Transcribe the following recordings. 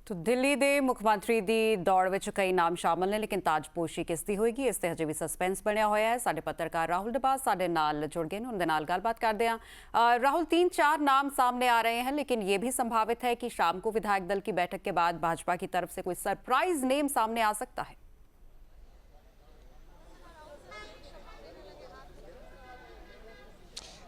तो दिल्ली ਦੇ ਮੁੱਖ ਮੰਤਰੀ ਦੀ ਦੌੜ ਵਿੱਚ ਕਈ ਨਾਮ ਸ਼ਾਮਲ ਨੇ ਲੇਕਿਨ ਤਾਜਪੋਸ਼ੀ ਕਿਸ ਦੀ ਹੋਏਗੀ ਇਸ ਤੇ ਹਜੇ ਵੀ ਸਸਪੈਂਸ ਬਣਿਆ ਹੋਇਆ ਹੈ। ਸਾਡੇ ਪੱਤਰਕਾਰ ਰਾਹੁਲ ਡਬਾਸ ਸਾਡੇ ਨਾਲ जुड़ गए हैं, उनके नाल गलबात करते हैं। राहुल, 3-4 नाम सामने आ रहे हैं लेकिन ये भी संभावित है कि शाम को विधायक दल की बैठक के बाद भाजपा की तरफ से कोई सरप्राइज नेम सामने आ सकता है।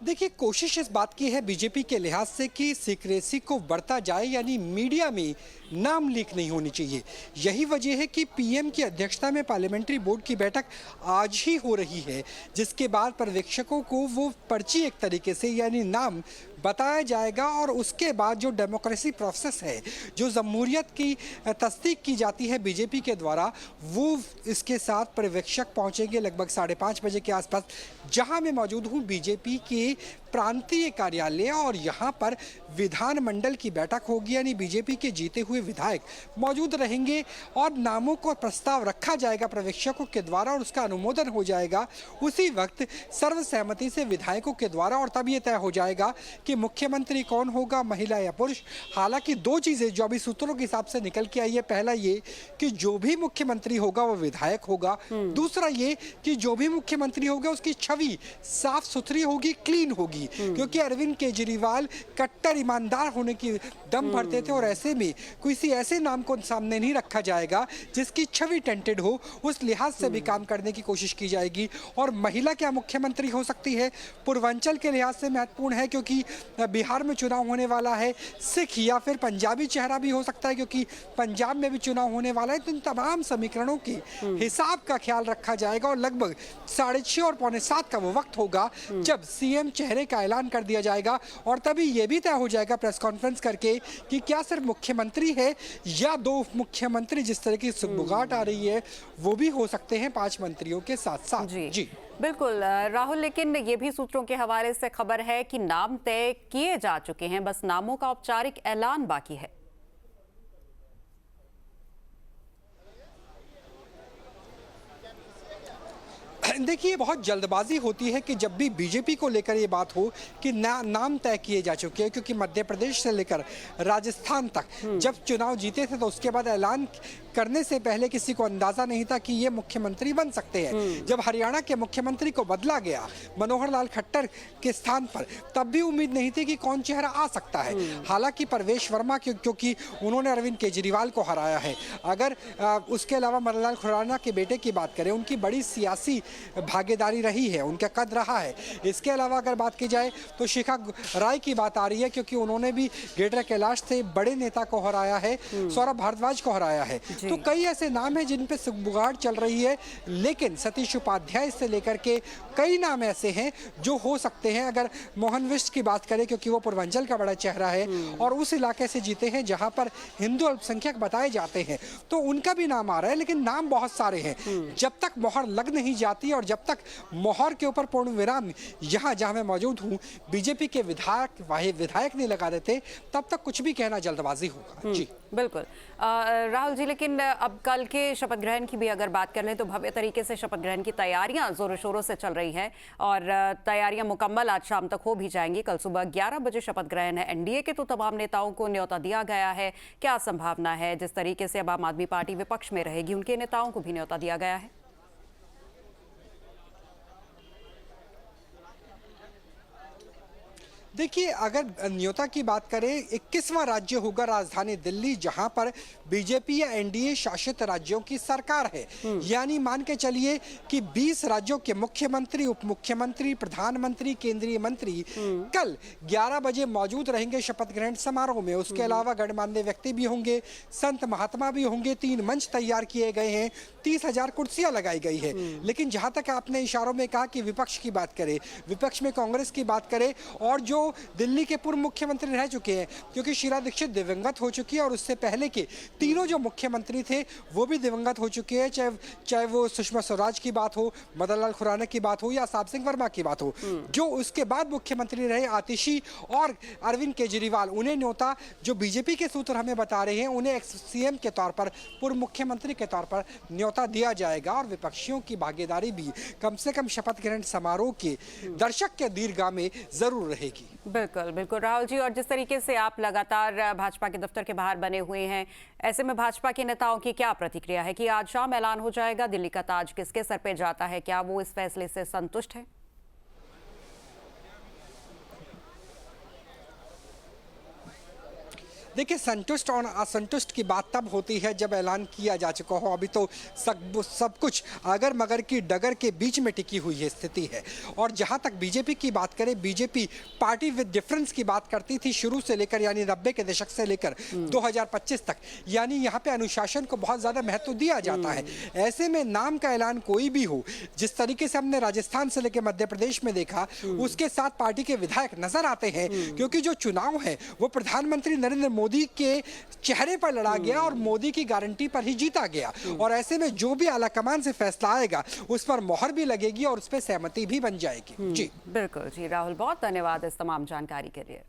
देखिए, कोशिश इस बात की है बीजेपी के लिहाज से कि सीक्रेसी को बढ़ता जाए, यानी मीडिया में नाम लीक नहीं होनी चाहिए। यही वजह है कि पीएम की अध्यक्षता में पार्लियामेंट्री बोर्ड की बैठक आज ही हो रही है, जिसके बाद पर्यवेक्षकों को वो पर्ची एक तरीके से यानी नाम बताया जाएगा और उसके बाद जो डेमोक्रेसी प्रोसेस है, जो जमहूरियत की तस्दीक की जाती है बीजेपी के द्वारा, वो इसके साथ पर्यवेक्षक पहुंचेंगे लगभग 5:30 बजे के आसपास, जहां मैं मौजूद हूं बीजेपी के प्रांतीय कार्यालय, और यहाँ पर विधानमंडल की बैठक होगी, यानी बीजेपी के जीते हुए विधायक मौजूद रहेंगे और नामों को प्रस्ताव रखा जाएगा पर्यवेक्षकों के द्वारा और उसका अनुमोदन हो जाएगा उसी वक्त सर्वसहमति से विधायकों के द्वारा, और तब ये तय हो जाएगा कि मुख्यमंत्री कौन होगा, महिला या पुरुष। हालांकि 2 चीज़ें जो अभी सूत्रों के हिसाब से निकल के आई है, पहला ये कि जो भी मुख्यमंत्री होगा वो विधायक होगा, दूसरा ये कि जो भी मुख्यमंत्री होगा उसकी छवि साफ सुथरी होगी, क्लीन होगी, क्योंकि अरविंद केजरीवाल कट्टर ईमानदार होने की दम भरते थे और ऐसे में किसी ऐसे नाम को सामने नहीं रखा जाएगा जिसकी छवि टेंटेड हो। उस लिहाज से भी काम करने की कोशिश की जाएगी। और महिला क्या मुख्यमंत्री हो सकती है, पूर्वांचल के लिहाज से महत्वपूर्ण है क्योंकि बिहार में चुनाव होने वाला है, सिख या फिर पंजाबी चेहरा भी हो सकता है क्योंकि पंजाब में भी चुनाव होने वाला है। तो इन तमाम समीकरणों के हिसाब का ख्याल रखा जाएगा और लगभग 6:30 और 6:45 का वो वक्त होगा जब सीएम चेहरे का ऐलान कर दिया जाएगा और तभी ये भी तय हो जाएगा प्रेस कॉन्फ्रेंस करके कि क्या सिर्फ मुख्यमंत्री है या 2 मुख्यमंत्री, जिस तरह की सुगबुगाहट आ रही है वो भी हो सकते हैं 5 मंत्रियों के साथ साथ। जी बिल्कुल राहुल, लेकिन ये भी सूत्रों के हवाले से खबर है कि नाम तय किए जा चुके हैं, बस नामों का औपचारिक ऐलान बाकी है। देखिए, बहुत जल्दबाजी होती है कि जब भी बीजेपी को लेकर ये बात हो कि नाम तय किए जा चुके हैं, क्योंकि मध्य प्रदेश से लेकर राजस्थान तक जब चुनाव जीते थे तो उसके बाद ऐलान करने से पहले किसी को अंदाजा नहीं था कि ये मुख्यमंत्री बन सकते हैं। जब हरियाणा के मुख्यमंत्री को बदला गया मनोहर लाल खट्टर के स्थान पर, तब भी उम्मीद नहीं थी कि कौन चेहरा आ सकता है। हालांकि परवेश वर्मा क्योंकि उन्होंने अरविंद केजरीवाल को हराया है, अगर उसके अलावा मदनलाल खुराना के बेटे की बात करें, उनकी बड़ी सियासी भागीदारी रही है, उनका कद रहा है। इसके अलावा अगर बात की जाए तो शिखा राय की बात आ रही है क्योंकि उन्होंने भी ग्रेटर कैलाश से बड़े नेता को हराया है, सौरभ भारद्वाज को हराया है। तो कई ऐसे नाम हैं जिन पे सुगबुगाहट चल रही है, लेकिन सतीश उपाध्याय से लेकर के कई नाम ऐसे हैं जो हो सकते हैं। अगर मोहन विष्ट की बात करें, क्योंकि वो पूर्वांचल का बड़ा चेहरा है और उस इलाके से जीते हैं जहां पर हिंदू अल्पसंख्यक बताए जाते हैं, तो उनका भी नाम आ रहा है। लेकिन नाम बहुत सारे हैं, जब तक मोहर लग नहीं जाती और जब तक मोहर के ऊपर पूर्ण विराम जहां मैं मौजूद हूं बीजेपी के विधायक नहीं लगा देते, तब तक कुछ भी कहना जल्दबाजी होगा। जी बिल्कुल राहुल जी, लेकिन अब कल के शपथ ग्रहण की भी अगर बात कर लें तो भव्य तरीके से शपथ ग्रहण की तैयारियां जोरों शोरों से चल रही हैं और तैयारियां मुकम्मल आज शाम तक हो भी जाएंगी। कल सुबह 11 बजे शपथ ग्रहण है। एनडीए के तो तमाम नेताओं को न्योता दिया गया है, क्या संभावना है जिस तरीके से अब आम आदमी पार्टी विपक्ष में रहेगी, उनके नेताओं को भी न्योता दिया गया है? देखिए, अगर न्योता की बात करें, 21वां राज्य होगा राजधानी दिल्ली, जहां पर बीजेपी या एनडीए शासित राज्यों की सरकार है। यानी मान के चलिए कि 20 राज्यों के मुख्यमंत्री, उप मुख्यमंत्री, प्रधानमंत्री, केंद्रीय मंत्री कल 11 बजे मौजूद रहेंगे शपथ ग्रहण समारोह में। उसके अलावा गणमान्य व्यक्ति भी होंगे, संत महात्मा भी होंगे। 3 मंच तैयार किए गए हैं, 30,000 कुर्सियां लगाई गई है। लेकिन जहां तक आपने इशारों में कहा कि विपक्ष की बात करें, विपक्ष में कांग्रेस की बात करें और जो दिल्ली के पूर्व मुख्यमंत्री रह चुके हैं, क्योंकि शीला दीक्षित दिवंगत हो चुकी है और उससे पहले के तीनों जो मुख्यमंत्री थे वो भी दिवंगत हो चुके हैं, चाहे वो सुषमा स्वराज की बात हो, मदन लाल खुराना की बात हो या साहब सिंह वर्मा की बात हो। जो उसके बाद मुख्यमंत्री रहे आतिशी और अरविंद केजरीवाल, उन्हें न्योता, जो बीजेपी के सूत्र हमें बता रहे हैं, उन्हें एक्स सीएम के तौर पर, पूर्व मुख्यमंत्री के तौर पर न्योता दिया जाएगा और विपक्षियों की भागीदारी भी कम से कम शपथ ग्रहण समारोह के दर्शक के दीर्घा में जरूर रहेगी। बिल्कुल बिल्कुल राहुल जी, और जिस तरीके से आप लगातार भाजपा के दफ्तर के बाहर बने हुए हैं, ऐसे में भाजपा के नेताओं की क्या प्रतिक्रिया है कि आज शाम ऐलान हो जाएगा दिल्ली का ताज किसके सर पे जाता है? क्या वो इस फैसले से संतुष्ट है? देखिए, संतुष्ट और असंतुष्ट की बात तब होती है जब ऐलान किया जा चुका हो। अभी तो सब कुछ अगर मगर की डगर के बीच में टिकी हुई है स्थिति है। और जहां तक बीजेपी की बात करें, बीजेपी पार्टी विद डिफरेंस की बात करती थी शुरू से लेकर, यानी 90 के दशक से लेकर 2025 तक, यानी यहाँ पे अनुशासन को बहुत ज्यादा महत्व दिया जाता है। ऐसे में नाम का ऐलान कोई भी हो, जिस तरीके से हमने राजस्थान से लेकर मध्य प्रदेश में देखा, उसके साथ पार्टी के विधायक नजर आते हैं, क्योंकि जो चुनाव है वो प्रधानमंत्री नरेंद्र मोदी के चेहरे पर लड़ा गया और मोदी की गारंटी पर ही जीता गया। और ऐसे में जो भी आलाकमान से फैसला आएगा उस पर मोहर भी लगेगी और उस पर सहमति भी बन जाएगी। जी बिल्कुल जी राहुल, बहुत धन्यवाद इस तमाम जानकारी के लिए।